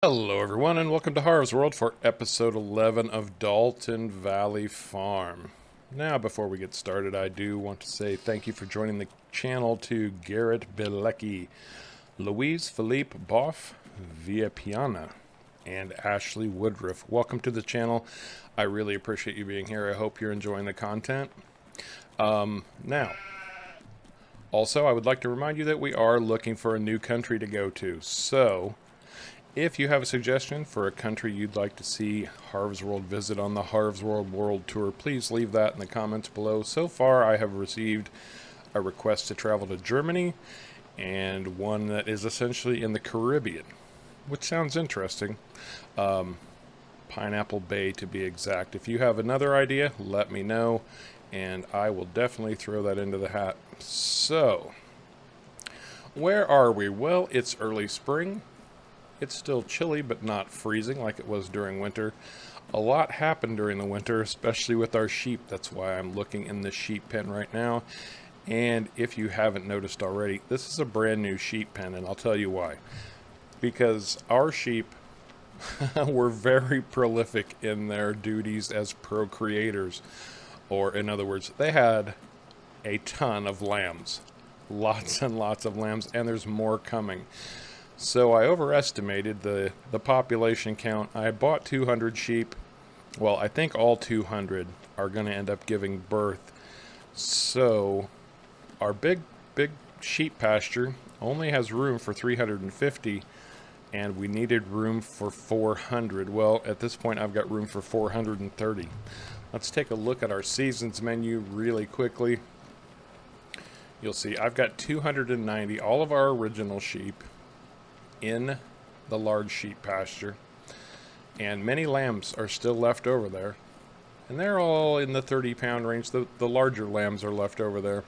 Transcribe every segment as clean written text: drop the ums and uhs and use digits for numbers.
Hello everyone and welcome to Harv's World for episode 11 of Dalton Valley Farm. Now before we get started, I do want to say thank you for joining the channel to Garrett Bilecki, Louise Philippe Boff Villapiana, and Ashley Woodruff. Welcome to the channel. I really appreciate you being here. I hope you're enjoying the content. Now, also I would like to remind you that we are looking for a new country to go to. So if you have a suggestion for a country you'd like to see Harv's World visit on the Harv's World World Tour, please leave that in the comments below. So far, I have received a request to travel to Germany and one that is essentially in the Caribbean, which sounds interesting. Pineapple Bay to be exact. If you have another idea, let me know, and I will definitely throw that into the hat. So, where are we? Well, it's early spring. It's still chilly, but not freezing like it was during winter. A lot happened during the winter, especially with our sheep. That's why I'm looking in the sheep pen right now. And if you haven't noticed already, this is a brand new sheep pen, and I'll tell you why. Because our sheep were very prolific in their duties as procreators. Or in other words, they had a ton of lambs. Lots and lots of lambs, and there's more coming. So I overestimated the population count. I bought 200 sheep. Well, I think all 200 are going to end up giving birth. So our big sheep pasture only has room for 350, and we needed room for 400. Well, at this point I've got room for 430. Let's take a look at our seasons menu really quickly. You'll see I've got 290, all of our original sheep, in the large sheep pasture, and many lambs are still left over there, and they're all in the 30-pound range. The larger lambs are left over there,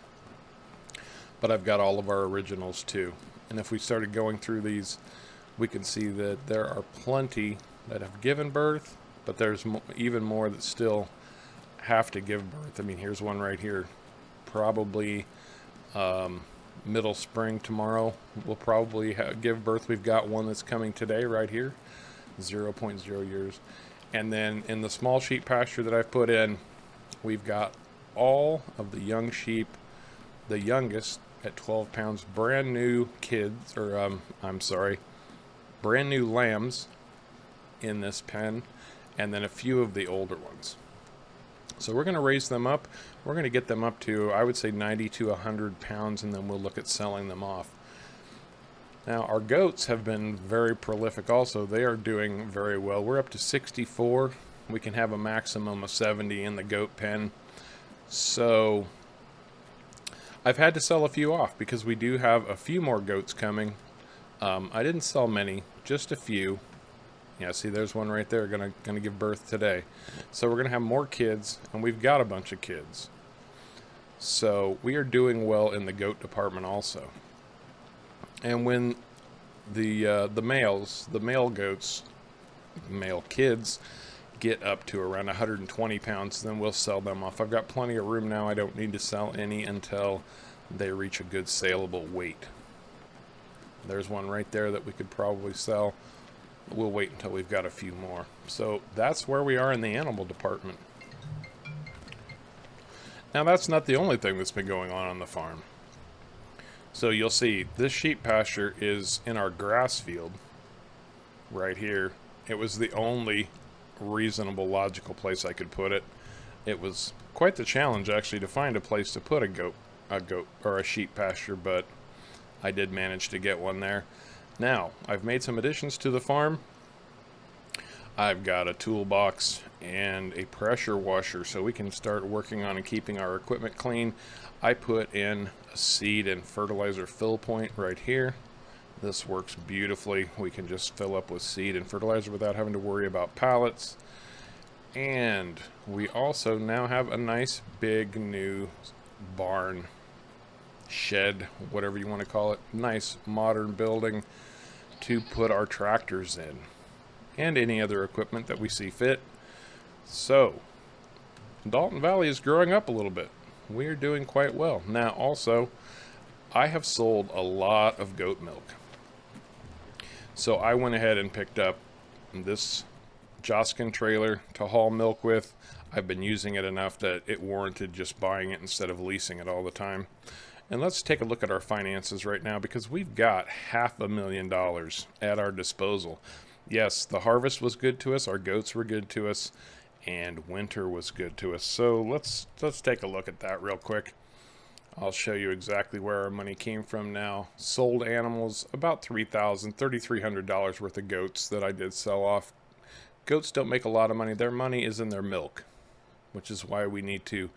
but I've got all of our originals too. And if we started going through these, we can see that there are plenty that have given birth, but there's even more that still have to give birth. I mean, here's one right here, probably middle spring. Tomorrow will probably give birth. We've got one that's coming today right here, 0.0 years. And then in the small sheep pasture that I've put in, we've got all of the young sheep, the youngest at 12 pounds, brand new kids, or brand new lambs in this pen, and then a few of the older ones. So we're going to raise them up. We're going to get them up to, I would say, 90 to 100 pounds, and then we'll look at selling them off. Now, our goats have been very prolific also. They are doing very well. We're up to 64. We can have a maximum of 70 in the goat pen. So I've had to sell a few off because we do have a few more goats coming. I didn't sell many, just a few. Yeah, see, there's one right there gonna give birth today. So we're gonna have more kids, and we've got a bunch of kids. So we are doing well in the goat department also. And when the male goats, male kids, get up to around 120 pounds, then we'll sell them off. I've got plenty of room now. I don't need to sell any until they reach a good saleable weight. There's one right there that we could probably sell. We'll wait until we've got a few more. So that's where we are in the animal department. Now, that's not the only thing that's been going on the farm. So you'll see this sheep pasture is in our grass field right here. It was the only reasonable, logical place I could put it. It was quite the challenge actually to find a place to put a goat or a sheep pasture, but I did manage to get one there. Now, I've made some additions to the farm. I've got a toolbox and a pressure washer so we can start working on and keeping our equipment clean. I put in a seed and fertilizer fill point right here. This works beautifully. We can just fill up with seed and fertilizer without having to worry about pallets. And we also now have a nice big new barn, shed, whatever you want to call it. Nice modern building to put our tractors in and any other equipment that we see fit. So Dalton Valley is growing up a little bit. We are doing quite well. Now also, I have sold a lot of goat milk. So I went ahead and picked up this Joskin trailer to haul milk with. I've been using it enough that it warranted just buying it instead of leasing it all the time. And let's take a look at our finances right now, because we've got $500,000 at our disposal. Yes, the harvest was good to us, our goats were good to us, and winter was good to us. So let's take a look at that real quick. I'll show you exactly where our money came from now. Sold animals, about $3,300 worth of goats that I did sell off. Goats don't make a lot of money. Their money is in their milk, which is why we need to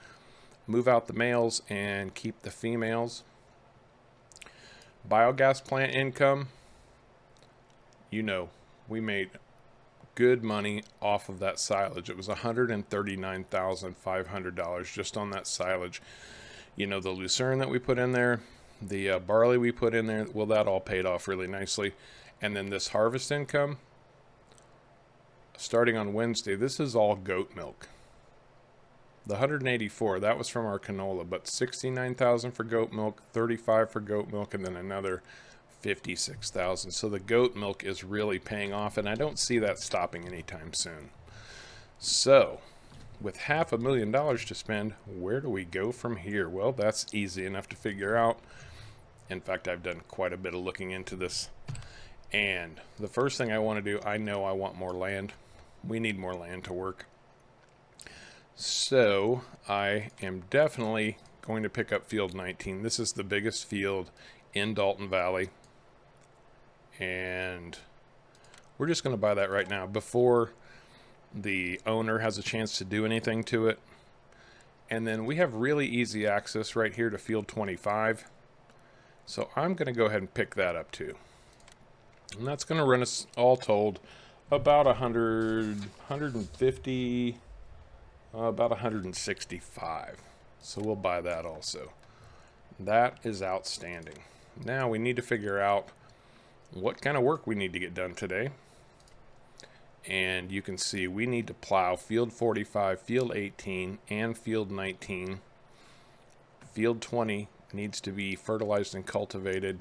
move out the males and keep the females. Biogas plant income, you know, we made good money off of that silage. It was $139,500 just on that silage. You know, the lucerne that we put in there, the barley we put in there, well, that all paid off really nicely. And then this harvest income, starting on Wednesday, this is all goat milk. The 184, that was from our canola, but 69,000 for goat milk, 35 for goat milk, and then another 56,000. So the goat milk is really paying off, and I don't see that stopping anytime soon. So, with $500,000 to spend, where do we go from here? Well, that's easy enough to figure out. In fact, I've done quite a bit of looking into this. And the first thing I want to do, I know I want more land. We need more land to work. So I am definitely going to pick up field 19. This is the biggest field in Dalton Valley. And we're just going to buy that right now before the owner has a chance to do anything to it. And then we have really easy access right here to field 25. So I'm going to go ahead and pick that up too. And that's going to run us all told about 150, about 165. So we'll buy that also. That is outstanding. Now we need to figure out what kind of work we need to get done today. And you can see we need to plow field 45, field 18, and field 19. Field 20 needs to be fertilized and cultivated.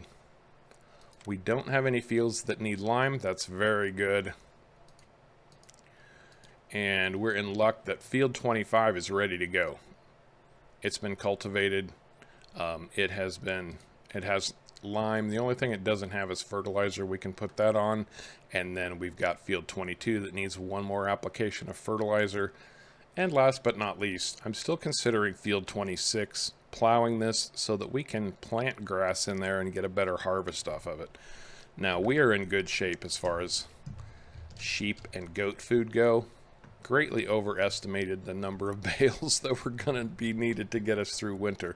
We don't have any fields that need lime. That's very good. And we're in luck that field 25 is ready to go. It's been cultivated. It has lime. The only thing it doesn't have is fertilizer. We can put that on. And then we've got field 22 that needs one more application of fertilizer. And last but not least, I'm still considering field 26, plowing this so that we can plant grass in there and get a better harvest off of it. Now, we are in good shape as far as sheep and goat food go. Greatly overestimated the number of bales that were going to be needed to get us through winter.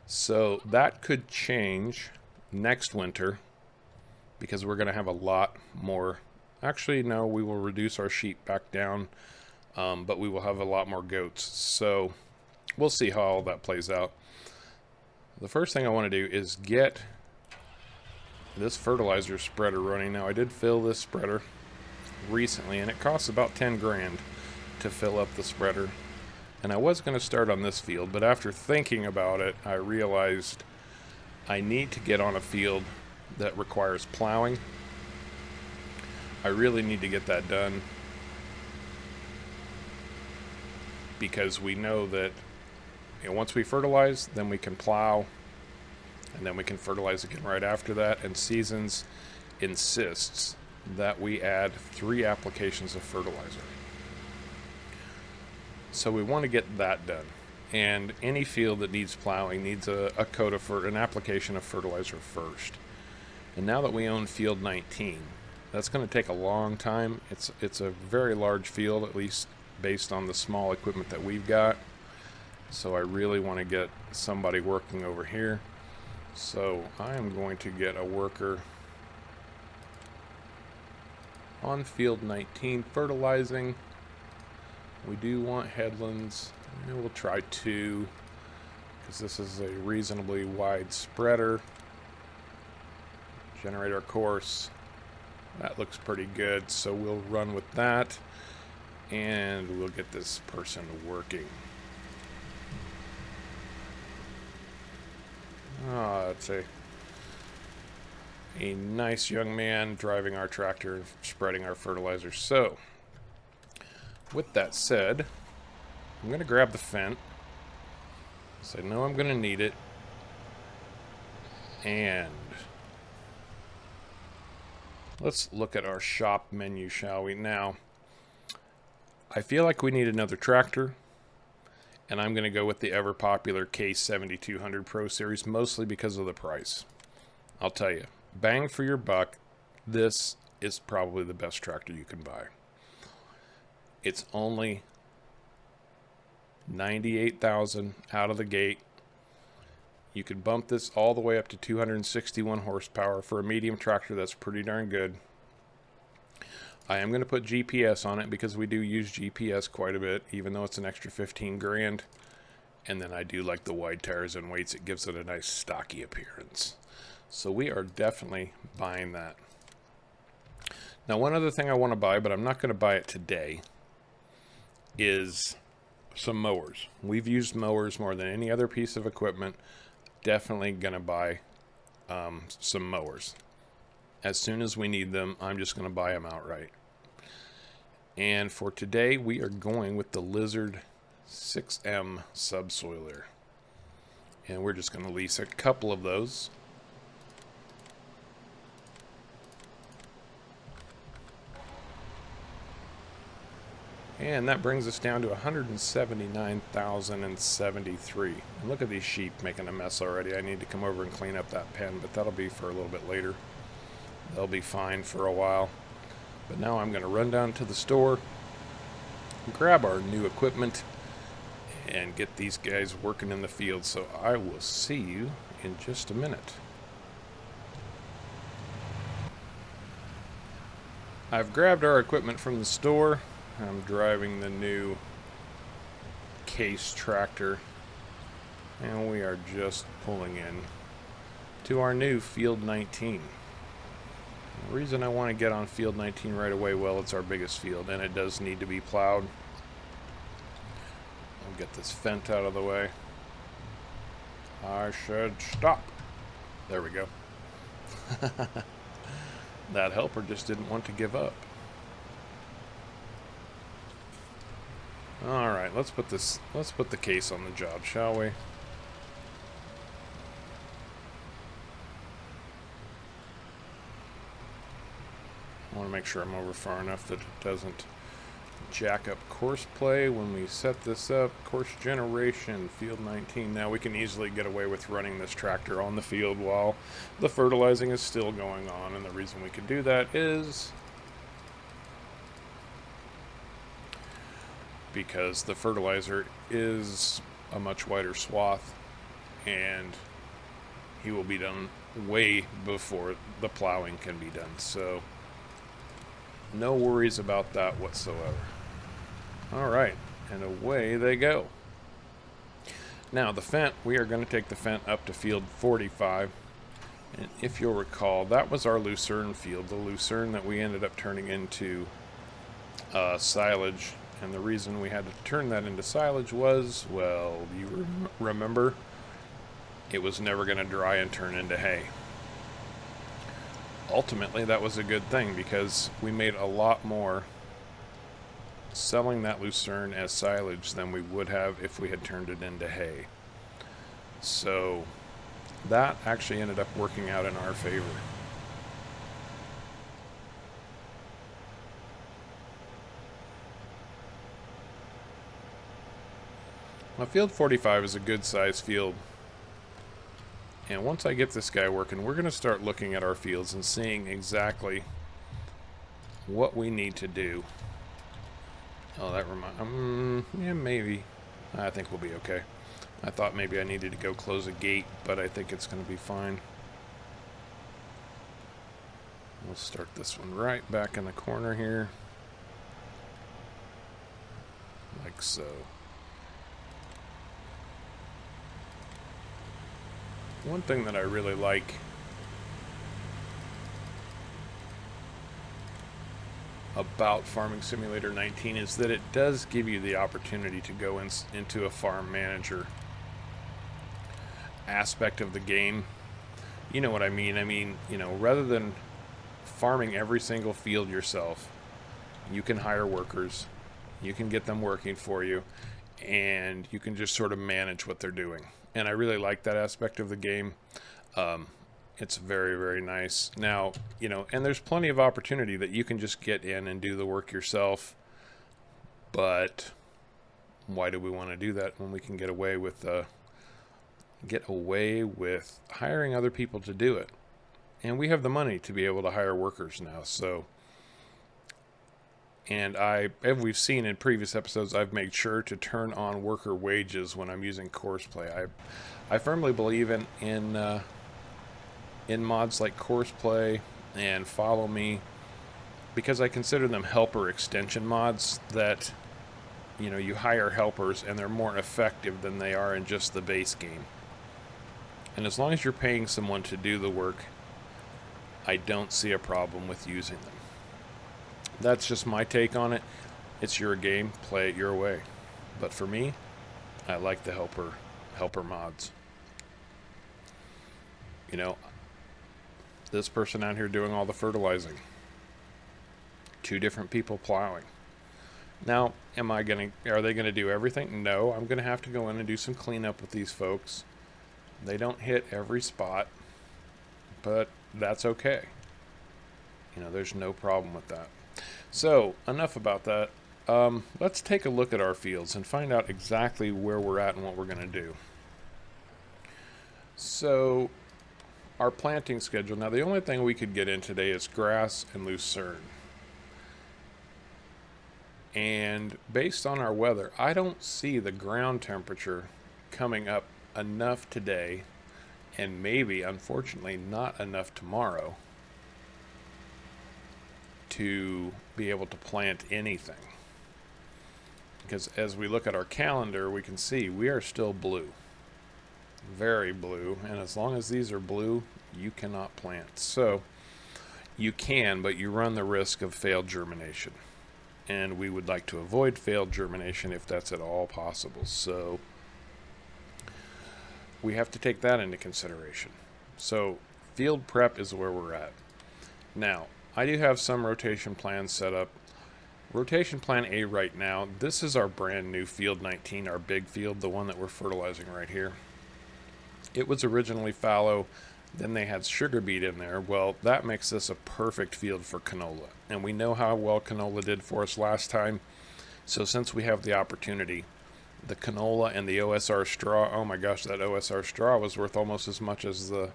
So that could change next winter because we're going to have a lot more. Actually, no, we will reduce our sheep back down, but we will have a lot more goats. So we'll see how all that plays out. The first thing I want to do is get this fertilizer spreader running. Now, I did fill this spreader recently, and it costs about 10 grand to fill up the spreader. And I was going to start on this field, but after thinking about it, I realized I need to get on a field that requires plowing. I really need to get that done because we know that once we fertilize, then we can plow, and then we can fertilize again right after that. And Seasons insists that we add 3 applications of fertilizer. So we want to get that done. And any field that needs plowing needs a coat of an application of fertilizer first. And now that we own field 19, that's going to take a long time. It's a very large field, at least based on the small equipment that we've got. So I really want to get somebody working over here. So I am going to get a worker on field 19 fertilizing. We do want headlands. We'll try 2 because this is a reasonably wide spreader. Generate our course. That looks pretty good, so we'll run with that and we'll get this person working. Let's see. a nice young man driving our tractor and spreading our fertilizer. So, with that said, I'm going to grab the Fent, because I know I'm going to need it, and let's look at our shop menu, shall we? Now, I feel like we need another tractor, and I'm going to go with the ever-popular K7200 Pro Series, mostly because of the price. I'll tell you, bang for your buck, this is probably the best tractor you can buy. It's only $98,000 out of the gate. You could bump this all the way up to 261 horsepower for a medium tractor. That's pretty darn good. I am going to put GPS on it because we do use GPS quite a bit, even though it's an extra 15 grand. And then I do like the wide tires and weights. It gives it a nice stocky appearance. So we are definitely buying that. Now, one other thing I want to buy, but I'm not going to buy it today, is some mowers. We've used mowers more than any other piece of equipment. Definitely going to buy some mowers. As soon as we need them, I'm just going to buy them outright. And for today, we are going with the LexR 6M subsoiler. And we're just going to lease a couple of those. And that brings us down to $179,073. And look at these sheep making a mess already. I need to come over and clean up that pen, but that'll be for a little bit later. They'll be fine for a while. But now I'm going to run down to the store, grab our new equipment, and get these guys working in the field. So I will see you in just a minute. I've grabbed our equipment from the store. I'm driving the new Case tractor, and we are just pulling in to our new Field 19. The reason I want to get on Field 19 right away, well, it's our biggest field, and it does need to be plowed. I'll get this Fent out of the way. I should stop. There we go. That helper just didn't want to give up. All right, let's put the Case on the job, shall we? I want to make sure I'm over far enough that it doesn't jack up course play when we set this up. Course generation, Field 19. Now we can easily get away with running this tractor on the field while the fertilizing is still going on, and the reason we can do that is because the fertilizer is a much wider swath, and he will be done way before the plowing can be done. So no worries about that whatsoever. All right, and away they go. Now the Fent, we are going to take the Fent up to Field 45. And if you'll recall, that was our lucerne field, the lucerne that we ended up turning into silage. And the reason we had to turn that into silage was, well, you remember, it was never going to dry and turn into hay. Ultimately, that was a good thing because we made a lot more selling that lucerne as silage than we would have if we had turned it into hay. So that actually ended up working out in our favor. Now, Field 45 is a good size field. And once I get this guy working, we're going to start looking at our fields and seeing exactly what we need to do. Oh, that reminds yeah, maybe. I think we'll be okay. I thought maybe I needed to go close a gate, but I think it's going to be fine. We'll start this one right back in the corner here. Like so. One thing that I really like about Farming Simulator 19 is that it does give you the opportunity to go into a farm manager aspect of the game. you know what I mean. I mean, rather than farming every single field yourself, you can hire workers, you can get them working for you, and you can just sort of manage what they're doing. And I really like that aspect of the game. It's very, very nice. Now, and there's plenty of opportunity that you can just get in and do the work yourself. But why do we want to do that when we can get away with hiring other people to do it? And we have the money to be able to hire workers now. So, and as we've seen in previous episodes, I've made sure to turn on worker wages when I'm using Courseplay. I firmly believe in mods like Courseplay and Follow Me, because I consider them helper extension mods that, you hire helpers and they're more effective than they are in just the base game. And as long as you're paying someone to do the work, I don't see a problem with using them. That's just my take on it. It's your game, play it your way. But for me, I like the helper mods. This person out here doing all the fertilizing. 2 different people plowing. Now, are they going to do everything? No, I'm going to have to go in and do some cleanup with these folks. They don't hit every spot, but that's okay. There's no problem with that. So, enough about that. Let's take a look at our fields and find out exactly where we're at and what we're going to do. So, our planting schedule. Now, the only thing we could get in today is grass and lucerne. And based on our weather, I don't see the ground temperature coming up enough today, and maybe, unfortunately, not enough tomorrow to be able to plant anything. Because as we look at our calendar, we can see we are still blue. Very blue, and as long as these are blue, you cannot plant. So you can, but you run the risk of failed germination, and we would like to avoid failed germination if that's at all possible. So we have to take that into consideration. So field prep is where we're at. Now, I do have some rotation plans set up. Rotation plan A right now, this is our brand new field 19, our big field, the one that we're fertilizing right here. It was originally fallow, then they had sugar beet in there. Well, that makes this a perfect field for canola. And we know how well canola did for us last time. So since we have the opportunity, the canola and the OSR straw, oh my gosh, that OSR straw was worth almost as much as the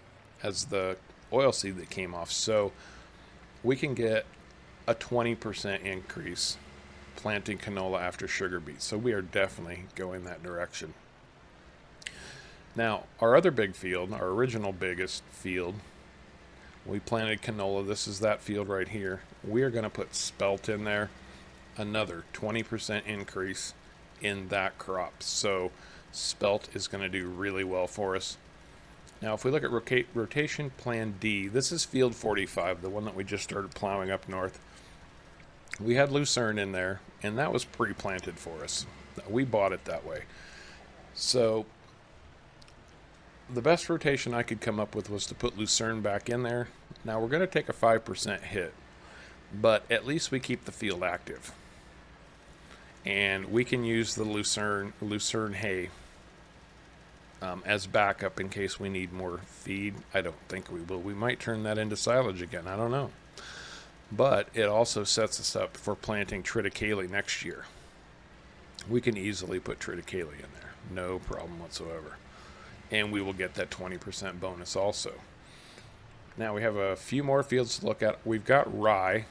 oilseed that came off. So we can get a 20% increase planting canola after sugar beet. So we are definitely going that direction. Now, our other big field, our original biggest field, we planted canola. This is that field right here. We are going to put spelt in there, another 20% increase in that crop. So spelt is going to do really well for us. Now, if we look at rotation plan D, this is field 45, the one that we just started plowing up north. We had lucerne in there, and that was pre-planted for us. We bought it that way. So the best rotation I could come up with was to put lucerne back in there. Now we're going to take a 5% hit, but at least we keep the field active. And we can use the lucerne hay as backup in case we need more feed. I don't think we will. We might turn that into silage again. I don't know. But it also sets us up for planting triticale next year. We can easily put triticale in there. No problem whatsoever. And we will get that 20% bonus also. Now we have a few more fields to look at. We've got rye.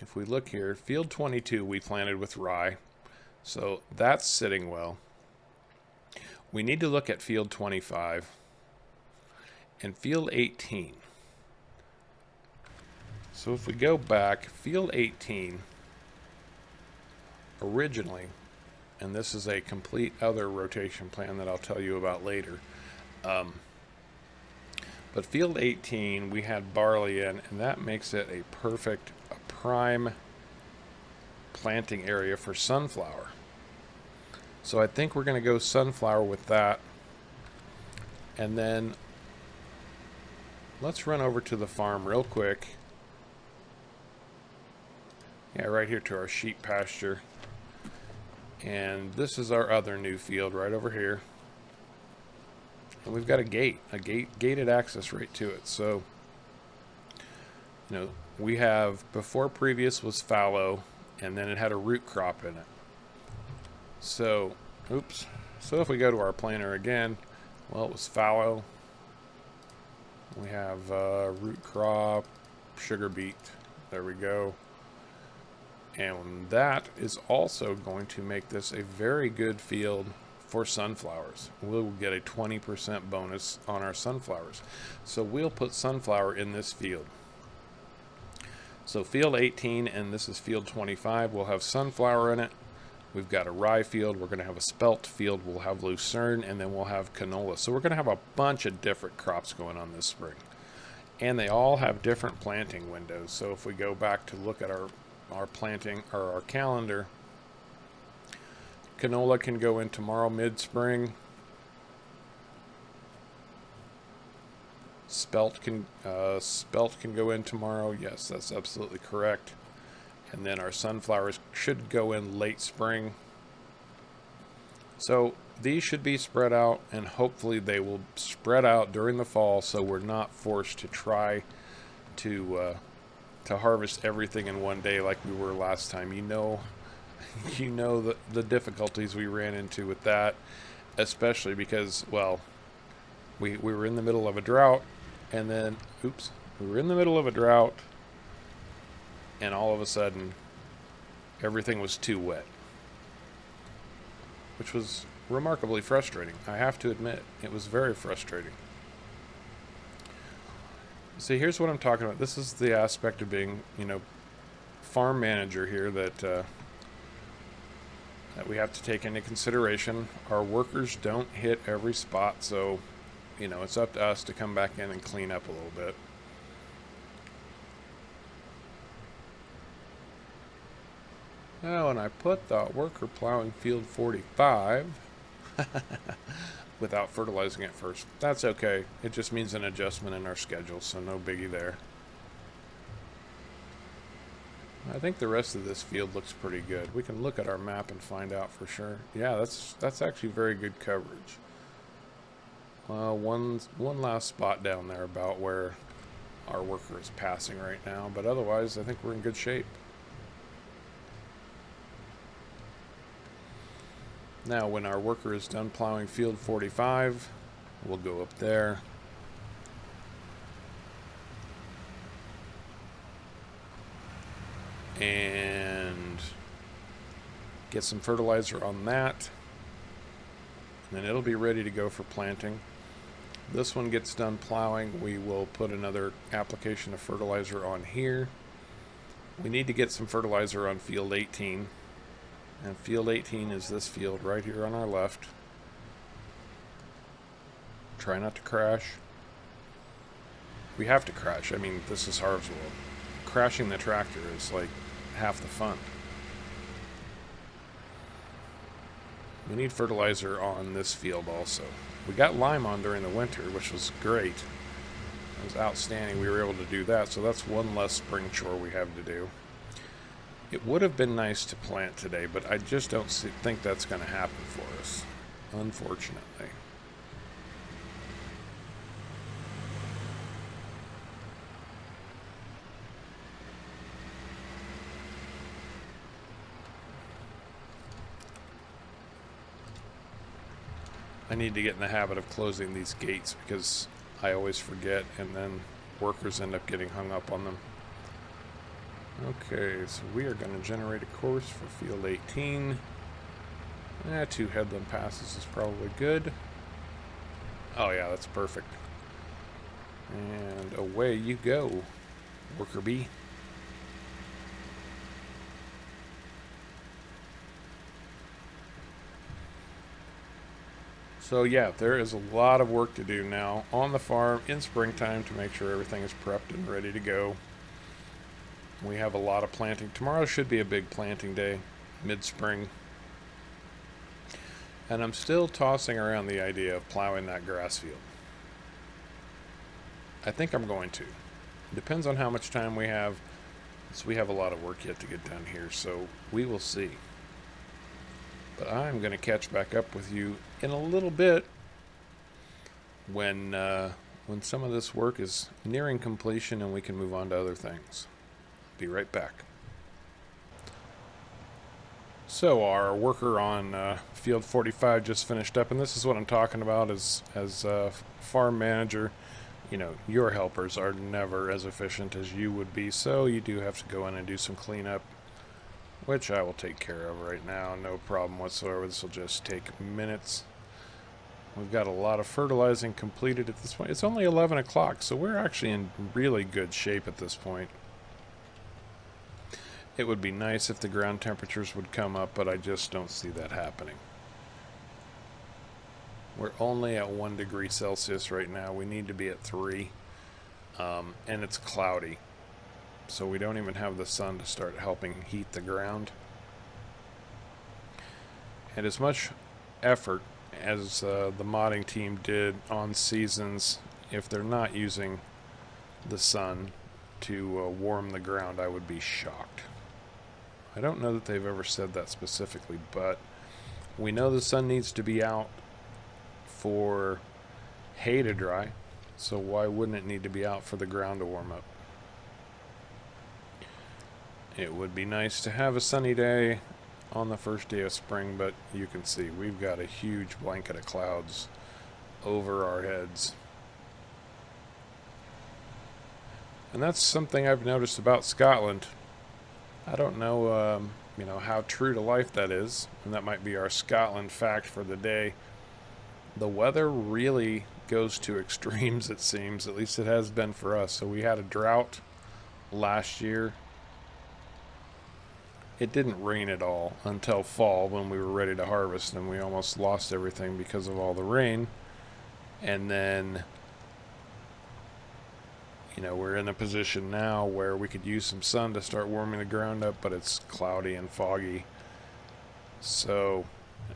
If we look here, field 22 we planted with rye. So that's sitting well. We need to look at field 25 and field 18. So if we go back, field 18 originally, and this is a complete other rotation plan that I'll tell you about later. But field 18, we had barley in, and that makes it a prime planting area for sunflower. So I think we're going to go sunflower with that. And then let's run over to the farm real quick. Yeah, right here to our sheep pasture. And this is our other new field right over here. And we've got a gated access right to it. So, you know, we have, before previous was fallow, and then it had a root crop in it. So, oops. So if we go to our planter again, well, it was fallow. We have root crop, sugar beet. There we go. And that is also going to make this a very good field for sunflowers. We'll get a 20% bonus on our sunflowers. So we'll put sunflower in this field. So field 18, and this is field 25, will have sunflower in it. We've got a rye field, we're going to have a spelt field, we'll have lucerne, and then we'll have canola. So we're going to have a bunch of different crops going on this spring. And they all have different planting windows. So if we go back to look at our planting, or our calendar, canola can go in tomorrow mid-spring. Spelt can go in tomorrow. Yes, that's absolutely correct. And then our sunflowers should go in late spring. So these should be spread out, and hopefully they will spread out during the fall, so we're not forced to try to harvest everything in one day like we were last time. You know the difficulties we ran into with that, especially because, well, we were in the middle of a drought, and then, oops, we were in the middle of a drought, and all of a sudden, everything was too wet, which was remarkably frustrating. I have to admit, it was very frustrating. See, here's what I'm talking about. This is the aspect of being, you know, farm manager here that we have to take into consideration. Our workers don't hit every spot, so, you know, it's up to us to come back in and clean up a little bit. Oh, and I put the worker plowing field 45 without fertilizing it first. That's okay. It just means an adjustment in our schedule, so no biggie there. I think the rest of this field looks pretty good. We can look at our map and find out for sure. Yeah, that's actually very good coverage. One last spot down there about where our worker is passing right now, but otherwise I think we're in good shape. Now, when our worker is done plowing field 45, we'll go up there. And get some fertilizer on that. And then it'll be ready to go for planting. This one gets done plowing, we will put another application of fertilizer on here. We need to get some fertilizer on field 18. And field 18 is this field right here on our left. Try not to crash. We have to crash. I mean, this is Harv's world. Crashing the tractor is like half the fun. We need fertilizer on this field also. We got lime on during the winter, which was great. It was outstanding. We were able to do that, so that's one less spring chore we have to do. It would have been nice to plant today, but I just don't think that's going to happen for us, unfortunately. I need to get in the habit of closing these gates because I always forget, and then workers end up getting hung up on them. Okay, so we are going to generate a course for field 18. 2 headland passes is probably good. Oh yeah, that's perfect. And away you go, worker bee. So yeah, there is a lot of work to do now on the farm in springtime to make sure everything is prepped and ready to go. We have a lot of planting. Tomorrow should be a big planting day, mid-spring. And I'm still tossing around the idea of plowing that grass field. I think I'm going to. Depends on how much time we have. So we have a lot of work yet to get done here, so we will see. But I'm going to catch back up with you in a little bit when some of this work is nearing completion and we can move on to other things. Be right back. So our worker on field 45 just finished up, and this is what I'm talking about as a farm manager. You know, your helpers are never as efficient as you would be, so you do have to go in and do some cleanup, which I will take care of right now. No problem whatsoever. This will just take minutes. We've got a lot of fertilizing completed at this point. It's only 11 o'clock, so we're actually in really good shape at this point. It would be nice if the ground temperatures would come up, but I just don't see that happening. We're only at 1 degree Celsius right now. We need to be at 3, and it's cloudy. So we don't even have the sun to start helping heat the ground. And as much effort as the modding team did on seasons, if they're not using the sun to warm the ground, I would be shocked. I don't know that they've ever said that specifically, but we know the sun needs to be out for hay to dry, so why wouldn't it need to be out for the ground to warm up? It would be nice to have a sunny day on the first day of spring, but you can see we've got a huge blanket of clouds over our heads. And that's something I've noticed about Scotland. I don't know, how true to life that is, and that might be our Scotland fact for the day. The weather really goes to extremes, it seems. At least it has been for us. So we had a drought last year. It didn't rain at all until fall when we were ready to harvest, and we almost lost everything because of all the rain. And then, we're in a position now where we could use some sun to start warming the ground up, but it's cloudy and foggy. So,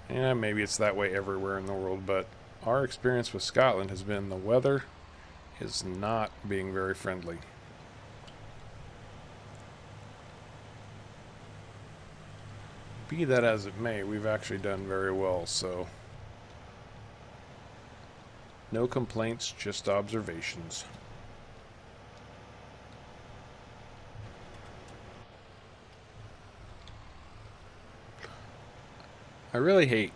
maybe it's that way everywhere in the world, but our experience with Scotland has been the weather is not being very friendly. Be that as it may, we've actually done very well, so no complaints, just observations. I really hate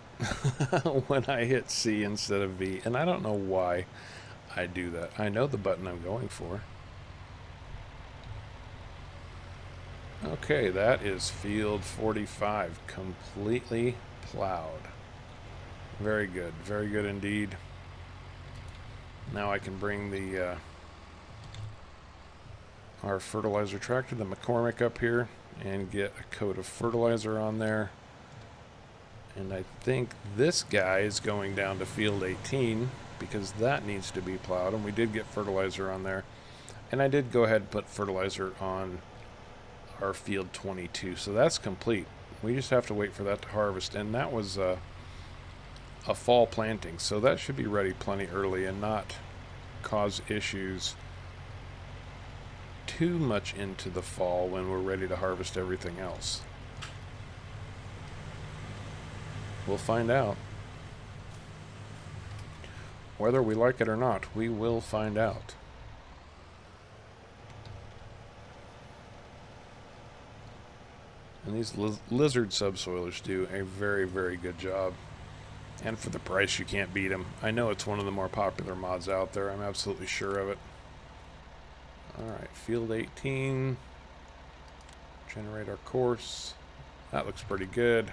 when I hit C instead of V, and I don't know why I do that. I know the button I'm going for. Okay, that is field 45, completely plowed. Very good indeed. Now I can bring the our fertilizer tractor, the McCormick, up here and get a coat of fertilizer on there. And I think this guy is going down to field 18 because that needs to be plowed, and we did get fertilizer on there. And I did go ahead and put fertilizer on our field 22, so that's complete. We just have to wait for that to harvest, and that was a fall planting, so that should be ready plenty early and not cause issues too much into the fall when we're ready to harvest everything else. We'll find out. Whether we like it or not, we will find out. And these lizard subsoilers do a very, very good job. And for the price, you can't beat them. I know it's one of the more popular mods out there. I'm absolutely sure of it. Alright, field 18. Generate our course. That looks pretty good.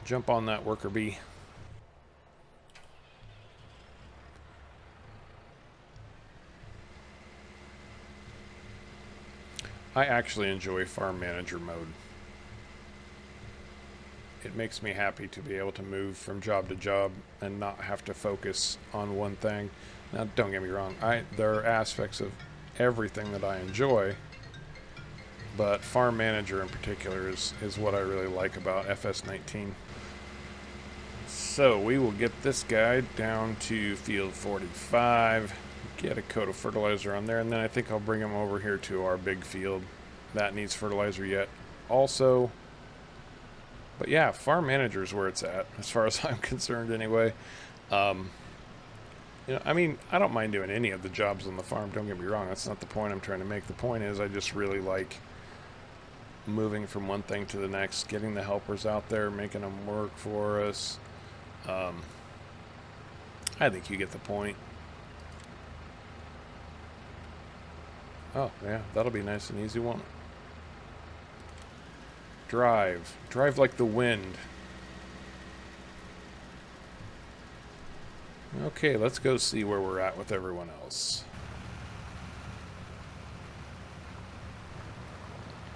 Jump on that worker bee. I actually enjoy farm manager mode. It makes me happy to be able to move from job to job and not have to focus on one thing. Now, don't get me wrong, there are aspects of everything that I enjoy, but farm manager in particular is what I really like about FS19. So we will get this guy down to field 45, get a coat of fertilizer on there, and then I think I'll bring him over here to our big field. That needs fertilizer yet also. But yeah, farm manager is where it's at, as far as I'm concerned anyway. I mean, I don't mind doing any of the jobs on the farm, don't get me wrong. That's not the point I'm trying to make. The point is I just really like moving from one thing to the next, getting the helpers out there, making them work for us. I think you get the point. Oh, yeah, that'll be nice and easy, won't it? Drive. Drive like the wind. Okay, let's go see where we're at with everyone else.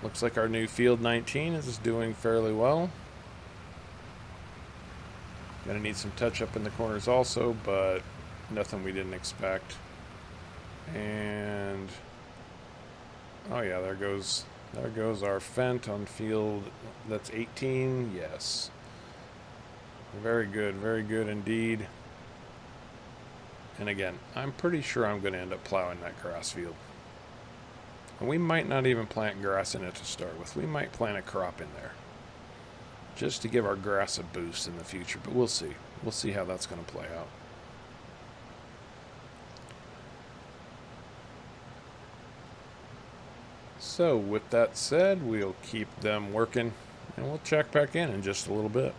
Looks like our new field 19 is doing fairly well. Gonna need some touch up in the corners also, but nothing we didn't expect. And oh yeah, there goes our Fent on field that's 18. Yes. Very good indeed. And again, I'm pretty sure I'm going to end up plowing that grass field. And we might not even plant grass in it to start with. We might plant a crop in there, just to give our grass a boost in the future. But we'll see. We'll see how that's going to play out. So with that said, we'll keep them working, and we'll check back in just a little bit.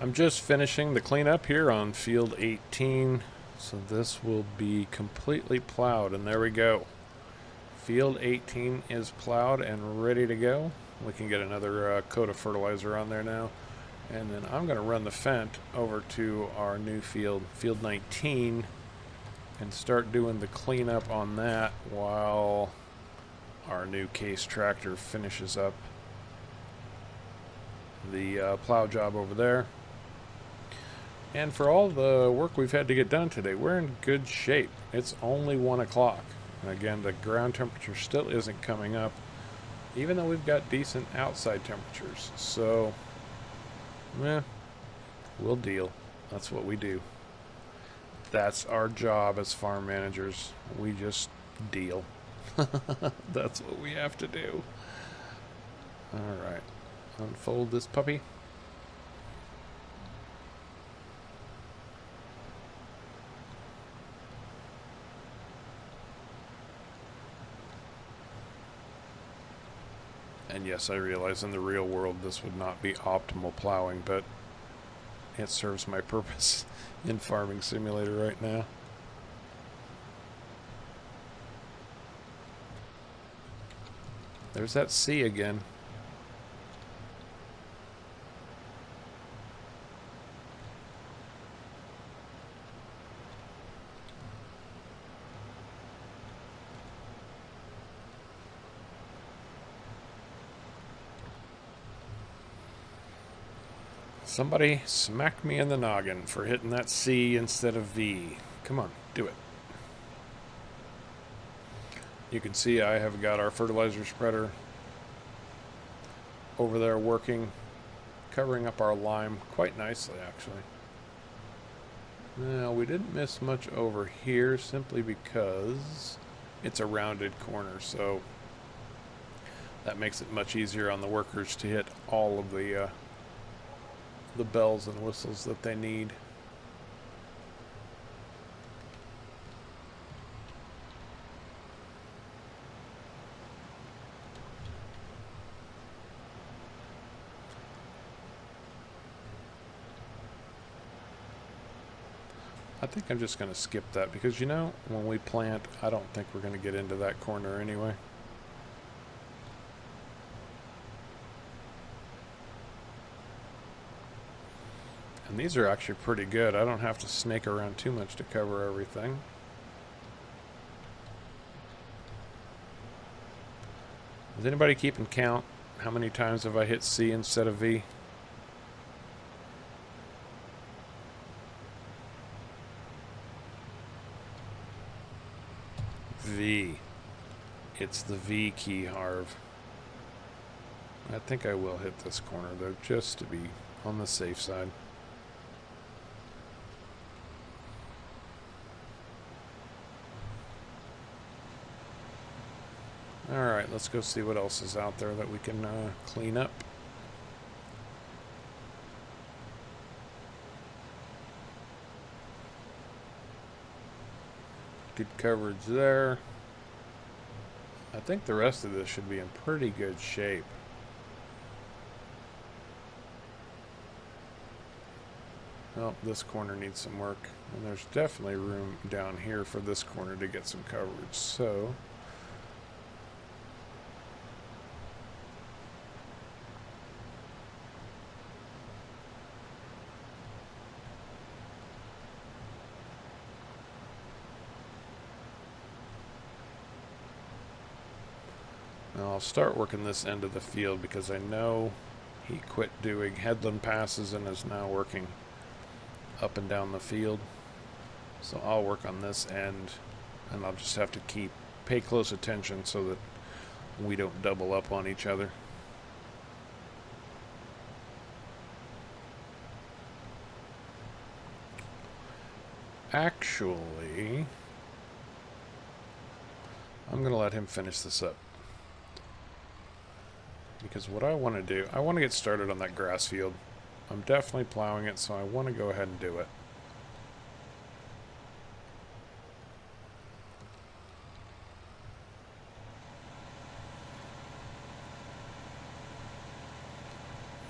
I'm just finishing the cleanup here on field 18, so this will be completely plowed, and there we go. Field 18 is plowed and ready to go. We can get another coat of fertilizer on there now, and then I'm going to run the Fent over to our new field, field 19, and start doing the cleanup on that while our new case tractor finishes up the plow job over there. And for all the work we've had to get done today, we're in good shape. It's only 1 o'clock. And again, the ground temperature still isn't coming up, even though we've got decent outside temperatures. So, we'll deal. That's what we do. That's our job as farm managers. We just deal. That's what we have to do. All right. Unfold this puppy. And yes, I realize in the real world this would not be optimal plowing, but it serves my purpose in Farming Simulator right now. There's that C again. Somebody smacked me in the noggin for hitting that C instead of V. Come on, do it. You can see I have got our fertilizer spreader over there working, covering up our lime quite nicely actually. Now we didn't miss much over here simply because it's a rounded corner, so that makes it much easier on the workers to hit all of the bells and whistles that they need. I think I'm just going to skip that because, you know, when we plant, I don't think we're going to get into that corner anyway. And these are actually pretty good. I don't have to snake around too much to cover everything. Is anybody keeping count? How many times have I hit C instead of V? V. It's the V key, Harv. I think I will hit this corner though, just to be on the safe side. Alright, let's go see what else is out there that we can clean up. Good coverage there. I think the rest of this should be in pretty good shape. Well, this corner needs some work, and there's definitely room down here for this corner to get some coverage, so now I'll start working this end of the field because I know he quit doing headland passes and is now working up and down the field. So I'll work on this end, and I'll just have to pay close attention so that we don't double up on each other. Actually, I'm going to let him finish this up. Because what I want to do, I want to get started on that grass field. I'm definitely plowing it, so I want to go ahead and do it.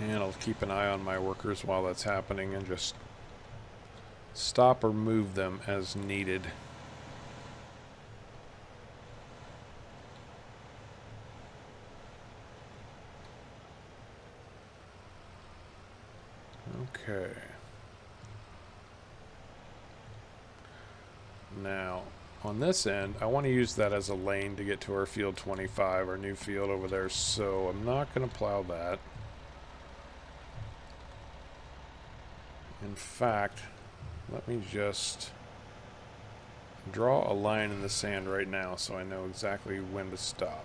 And I'll keep an eye on my workers while that's happening and just stop or move them as needed. Okay. Now, on this end, I want to use that as a lane to get to our field 25, our new field over there, so I'm not going to plow that. In fact, let me just draw a line in the sand right now so I know exactly when to stop.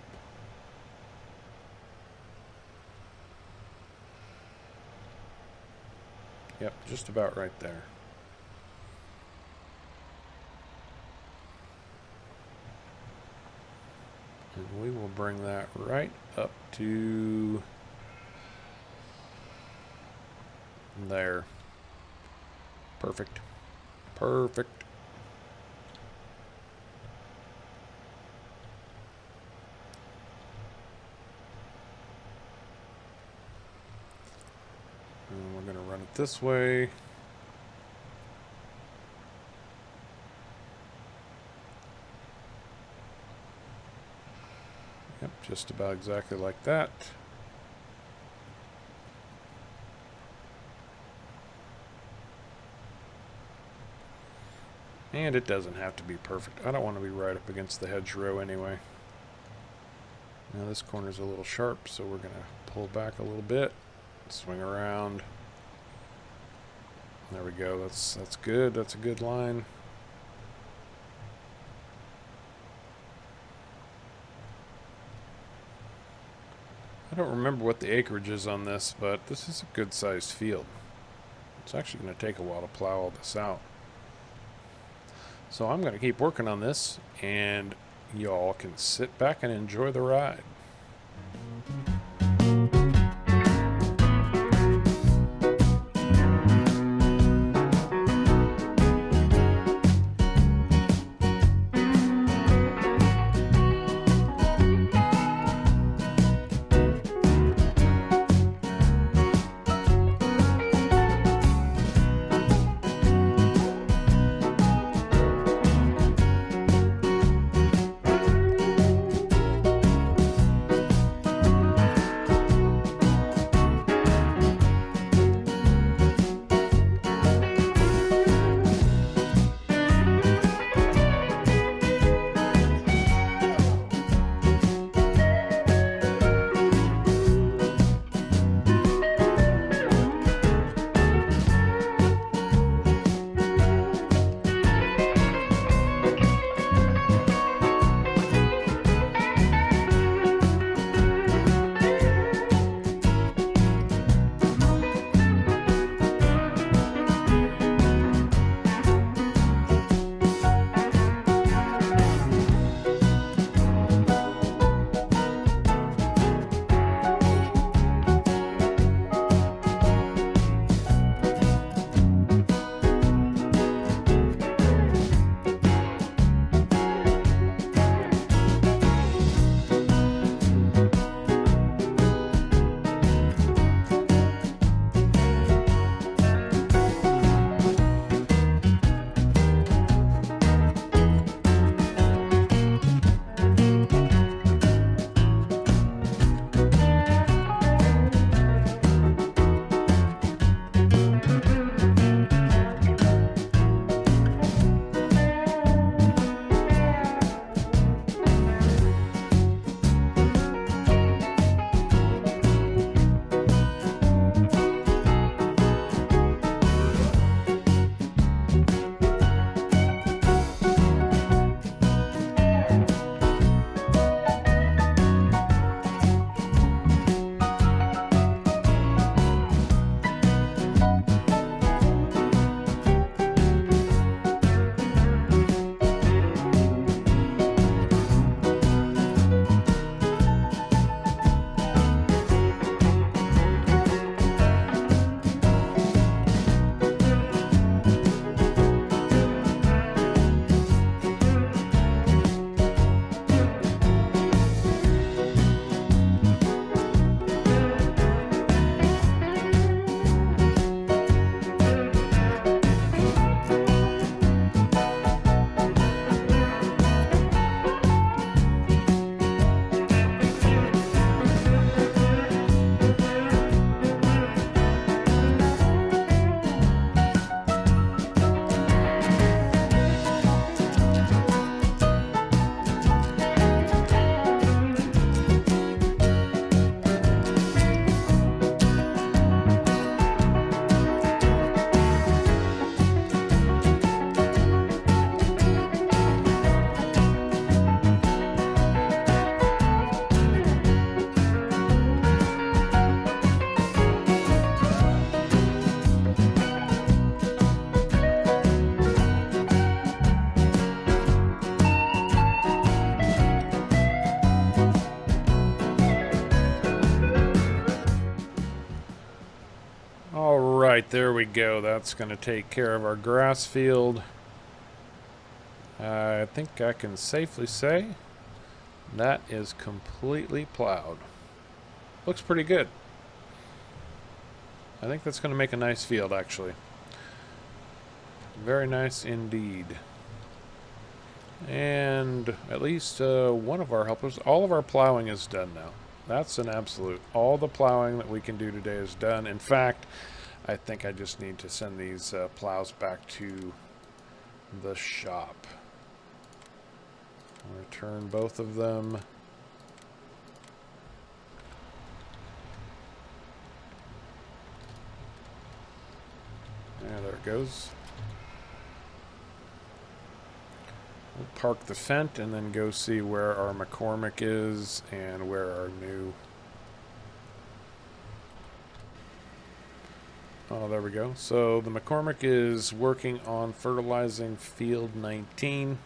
Yep, just about right there. And we will bring that right up to there. Perfect. Perfect. And we're going to run it this way. Yep, just about exactly like that. And it doesn't have to be perfect. I don't want to be right up against the hedgerow anyway. Now this corner's a little sharp, so we're going to pull back a little bit, swing around. There we go. That's good. That's a good line. I don't remember what the acreage is on this, but this is a good sized field. It's actually going to take a while to plow all this out. So I'm going to keep working on this, and y'all can sit back and enjoy the ride. There we go. That's going to take care of our grass field. I think I can safely say that is completely plowed. Looks pretty good. I think that's going to make a nice field, actually. Very nice indeed. And at least one of our helpers, all of our plowing is done now. That's an absolute. All the plowing that we can do today is done. In fact, I think I just need to send these plows back to the shop. Return both of them. Yeah, there it goes. We'll park the Fent and then go see where our McCormick is and where our new... Oh, there we go. So the McCormick is working on fertilizing field 19.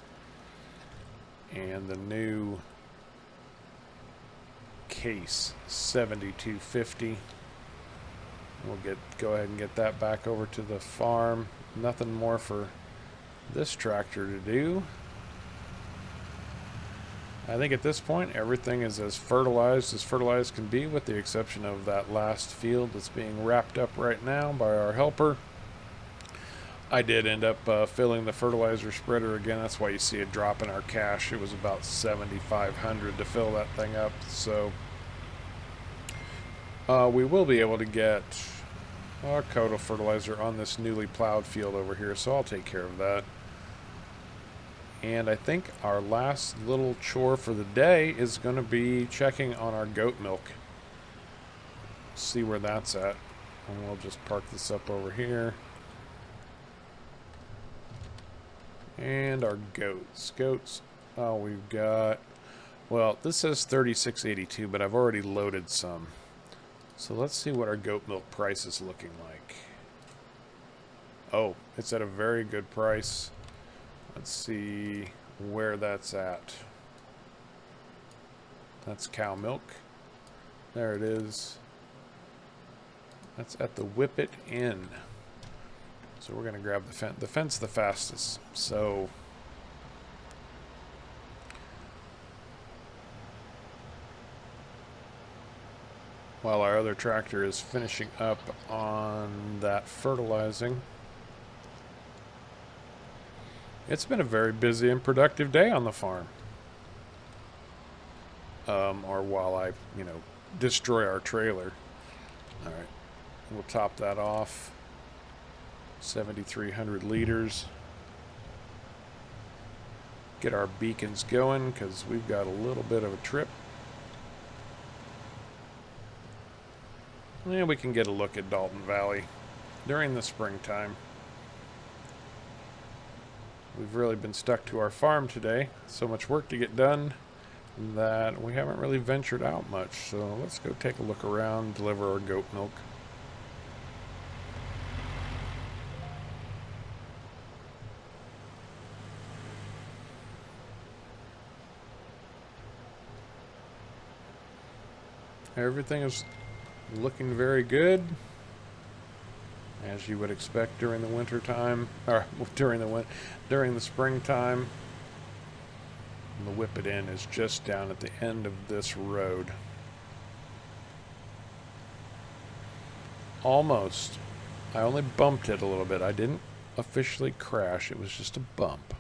And the new case 7250. We'll go ahead and get that back over to the farm. Nothing more for this tractor to do. I think at this point everything is as fertilized can be, with the exception of that last field that's being wrapped up right now by our helper. I did end up filling the fertilizer spreader again. That's why you see a drop in our cash. It was about $7,500 to fill that thing up. So we will be able to get a coat of fertilizer on this newly plowed field over here. So I'll take care of that. And I think our last little chore for the day is going to be checking on our goat milk. See where that's at. And we'll just park this up over here. And our goats. Oh, we've got... Well, this says 36.82, but I've already loaded some. So let's see what our goat milk price is looking like. Oh, it's at a very good price. Let's see where that's at. That's cow milk. There it is. That's at the Whippet Inn. So we're going to grab the Fent. The Fent's the fastest. So while our other tractor is finishing up on that fertilizing, it's been a very busy and productive day on the farm. Or while I, destroy our trailer. All right, we'll top that off. 7,300 liters. Get our beacons going because we've got a little bit of a trip. And we can get a look at Dalton Valley during the springtime. We've really been stuck to our farm today. So much work to get done that we haven't really ventured out much. So let's go take a look around, deliver our goat milk. Everything is looking very good, as you would expect during the winter time, or during the springtime. And the Whippet Inn is just down at the end of this road. Almost. I only bumped it a little bit. I didn't officially crash. It was just a bump.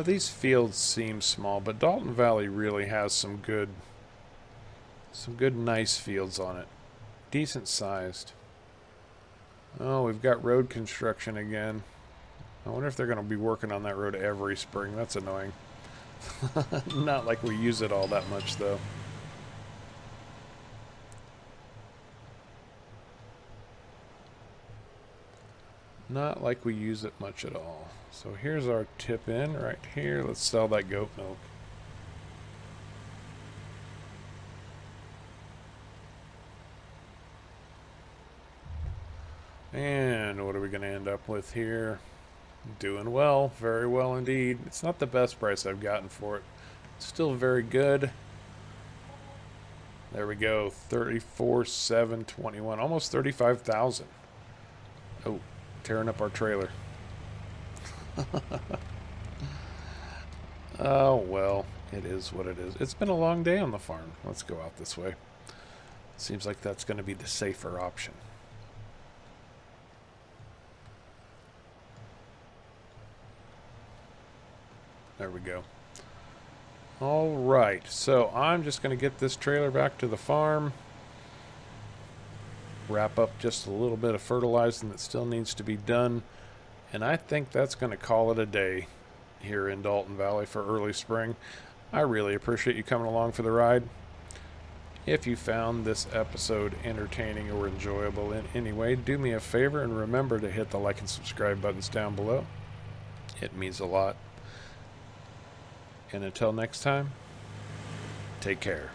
These fields seem small, but Dalton Valley really has some good nice fields on it. Decent sized. Oh, we've got road construction again. I wonder if they're going to be working on that road every spring. That's annoying. Not like we use it all that much, though. Not like we use it much at all. So here's our tip in right here. Let's sell that goat milk. And what are we going to end up with here? Doing well, very well indeed. It's not the best price I've gotten for it. Still very good. There we go. 34,721. Almost 35,000. Oh, tearing up our trailer. Oh, well, it is what it is. It's been a long day on the farm. Let's go out this way. Seems like that's going to be the safer option. There we go. All right, so I'm just going to get this trailer back to the farm. Wrap up just a little bit of fertilizing that still needs to be done. And I think that's going to call it a day here in Dalton Valley for early spring. I really appreciate you coming along for the ride. If you found this episode entertaining or enjoyable in any way, do me a favor and remember to hit the like and subscribe buttons down below. It means a lot. And until next time, take care.